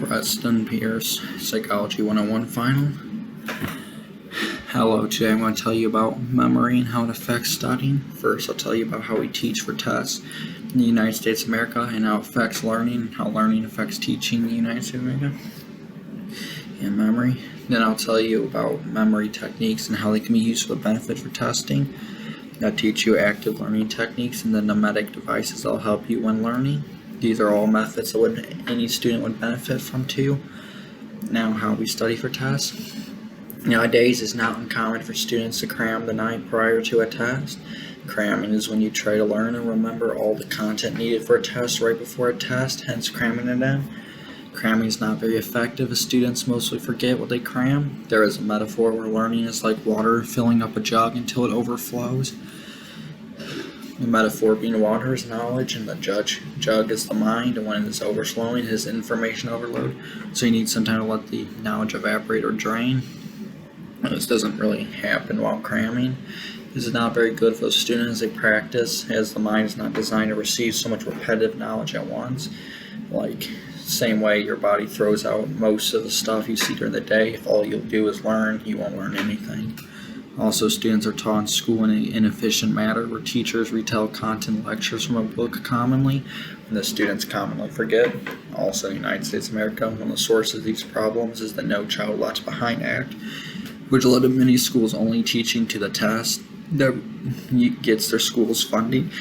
Preston Pierce, Psychology 101 Final. Hello, today I'm going to tell you about memory and how it affects studying. First, I'll tell you about how we teach for tests in the United States of America and how it affects learning, and how learning affects teaching in the United States of America, and memory. Then I'll tell you about memory techniques and how they can be used for benefit for testing. I'll teach you active learning techniques and the mnemonic devices that will help you when learning. These are all methods that any student would benefit from too. Now, how we study for tests. Nowadays, it's not uncommon for students to cram the night prior to a test. Cramming is when you try to learn and remember all the content needed for a test right before a test, hence cramming it in. Cramming is not very effective as students mostly forget what they cram. There is a metaphor where learning is like water filling up a jug until it overflows. The metaphor being water is knowledge, and the jug is the mind, and when it is overflowing, it is information overload. So you need some time to let the knowledge evaporate or drain. This doesn't really happen while cramming. This is not very good for the students as they practice, as the mind is not designed to receive so much repetitive knowledge at once. Like, same way your body throws out most of the stuff you see during the day. If all you'll do is learn, you won't learn anything. Also, students are taught in school in an inefficient manner where teachers retell content lectures from a book commonly, and the students commonly forget. Also, in the United States of America, one of the sources of these problems is the No Child Left Behind Act, which led to many schools only teaching to the test that gets their school's funding.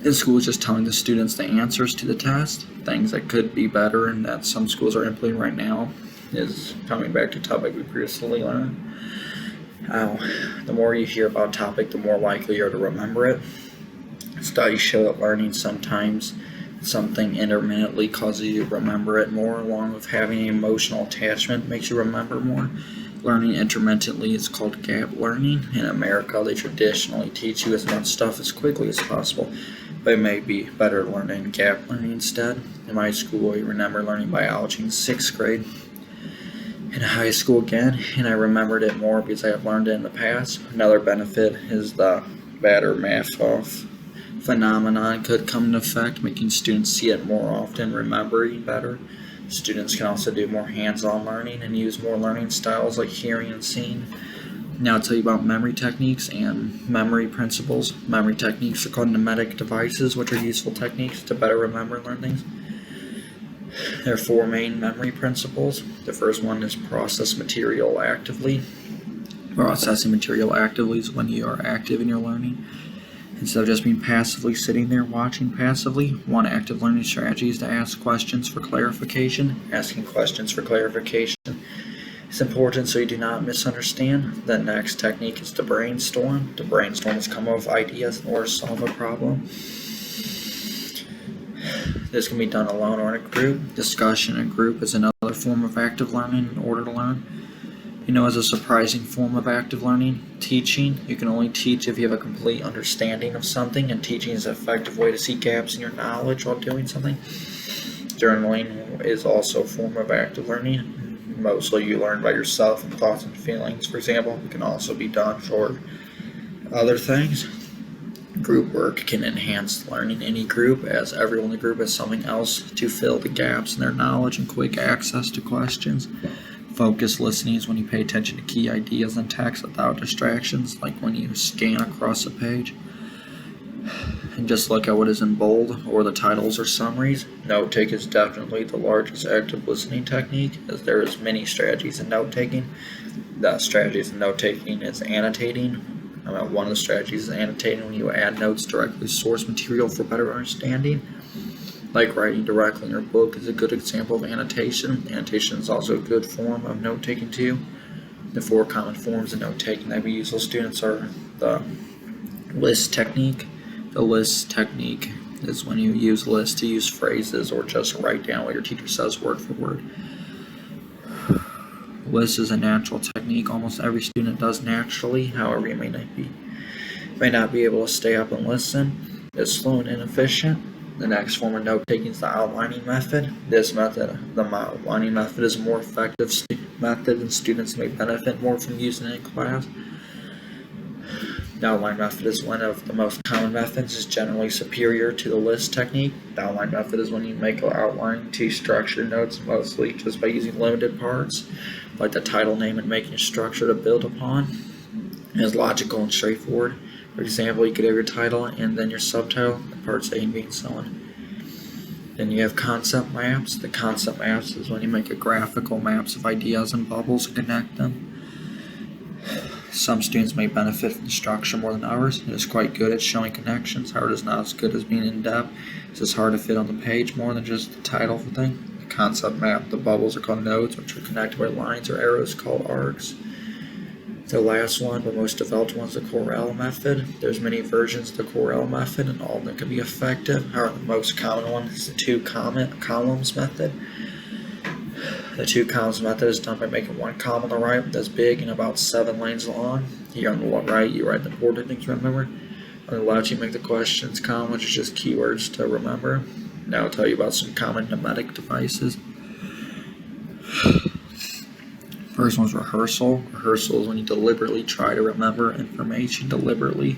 The school is just telling the students the answers to the test. Things that could be better and that some schools are implementing right now is coming back to a topic we previously learned. The more you hear about a topic, the more likely you are to remember it. Studies show that learning sometimes something intermittently causes you to remember it more, along with having an emotional attachment makes you remember more. Learning intermittently is called gap learning. In America, they traditionally teach you as much stuff as quickly as possible, but it may be better to learn in gap learning instead. In my school, I remember learning biology in 6th grade. In high school again, and I remembered it more because I have learned it in the past. Another benefit is the batter math off phenomenon could come into effect, making students see it more often, remembering better. Students can also do more hands-on learning and use more learning styles like hearing and seeing. Now I'll tell you about memory techniques and memory principles. Memory techniques are called mnemonic devices, which are useful techniques to better remember and learn things. There are 4 main memory principles. The first one is process material actively. Processing material actively is when you are active in your learning. Instead of just being passively sitting there watching passively, one active learning strategy is to ask questions for clarification. Asking questions for clarification is important so you do not misunderstand. The next technique is to brainstorm. To brainstorm is come up with ideas in order to solve a problem. This can be done alone or in a group. Discussion in a group is another form of active learning in order to learn. As a surprising form of active learning, teaching. You can only teach if you have a complete understanding of something, and teaching is an effective way to see gaps in your knowledge while doing something. Journaling is also a form of active learning. Mostly you learn by yourself and thoughts and feelings, for example. It can also be done for other things. Group work can enhance learning in any group, as everyone in the group has something else to fill the gaps in their knowledge and quick access to questions. Focused listening is when you pay attention to key ideas in text without distractions, like when you scan across a page and just look at what is in bold or the titles or summaries. Note-take is definitely the largest active listening technique, as there is many strategies in note-taking. The strategies in note-taking is annotating. One of the strategies is annotating, when you add notes directly to source material for better understanding. Like writing directly in your book is a good example of annotation. Annotation is also a good form of note-taking too. The 4 common forms of note-taking that we use with students are the list technique. The list technique is when you use lists to use phrases or just write down what your teacher says word for word. List is a natural technique. Almost every student does naturally. However, you may not be able to stay up and listen. It's slow and inefficient. The next form of note-taking is the outlining method. This method, the outlining method, is a more effective method, and students may benefit more from using it in class. The outline method is one of the most common methods, is generally superior to the list technique. The outline method is when you make an outline to structure notes mostly just by using limited parts, like the title name, and making a structure to build upon. It is logical and straightforward. For example, you could have your title and then your subtitle, parts A and B, and so on. Then you have concept maps. The concept maps is when you make a graphical maps of ideas and bubbles and connect them. Some students may benefit from the structure more than others. It is quite good at showing connections. However, it is not as good as being in depth. It's just hard to fit on the page more than just the title of the thing. The concept map. The bubbles are called nodes, which are connected by lines or arrows called arcs. The last one, but most developed one, is the Corel method. There's many versions of the Corel method, and all of them can be effective. However, the most common one is the two columns method. The two columns method is done by making one column on the right that's big and about 7 lanes long. Here on the right, you write the important things to remember. On the left, you make the questions column, which is just keywords to remember. Now I'll tell you about some common mnemotic devices. First one's rehearsal. Rehearsal is when you deliberately try to remember information deliberately.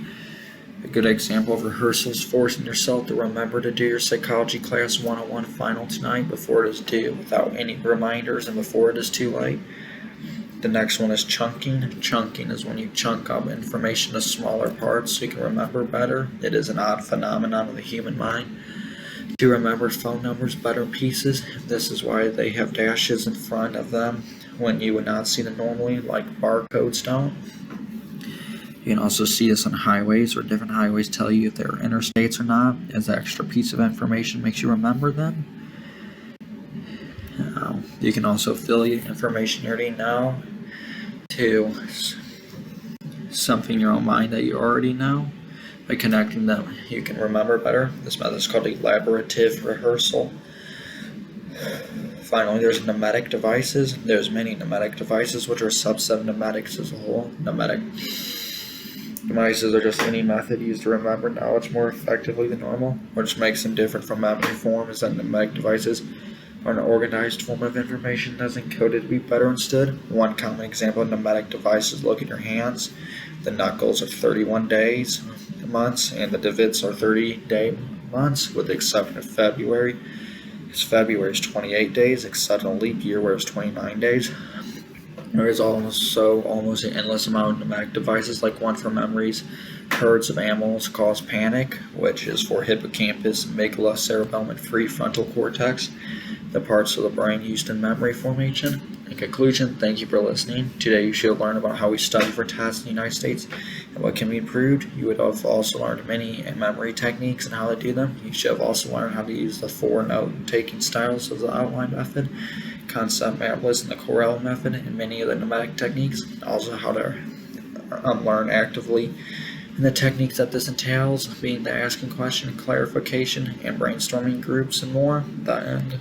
A good example of rehearsal is forcing yourself to remember to do your psychology class 101 final tonight before it is due, without any reminders and before it is too late. The next one is chunking. Chunking is when you chunk up information to smaller parts so you can remember better. It is an odd phenomenon of the human mind to remember phone numbers better in pieces. This is why they have dashes in front of them when you would not see them normally, like barcodes don't. You can also see this on highways, where different highways tell you if they're interstates or not, as an extra piece of information makes you remember them. You can also fill your information you already know to something in your own mind that you already know. By connecting them, you can remember better. This method is called elaborative rehearsal. Finally, there's mnemotic devices. There's many mnemotic devices, which are a subset of mnemetics as a whole. Mnemotic devices are just any method used to remember knowledge more effectively than normal. Which makes them different from memory form is that mnemotic devices are an organized form of information that's encoded to be better understood. One common example of mnemotic device is look at your hands. The knuckles are 31 days, months, and the divots are 30-day months, with the exception of February. Because February is 28 days, except in a leap year where it's 29 days. There is almost an endless amount of mnemonic devices, like one for memories. Herds of animals cause panic, which is for hippocampus, amygdala, cerebellum, and prefrontal cortex, the parts of the brain used in memory formation. In conclusion, thank you for listening. Today you should learn about how we study for tests in the United States and what can be improved. You would have also learned many memory techniques and how to do them. You should have also learned how to use the 4 note-taking styles of the outline method, concept map list, and the Corel method, and many of the mnemonic techniques. Also how to learn actively. And the techniques that this entails, being the asking question, clarification, and brainstorming groups, and more. The end.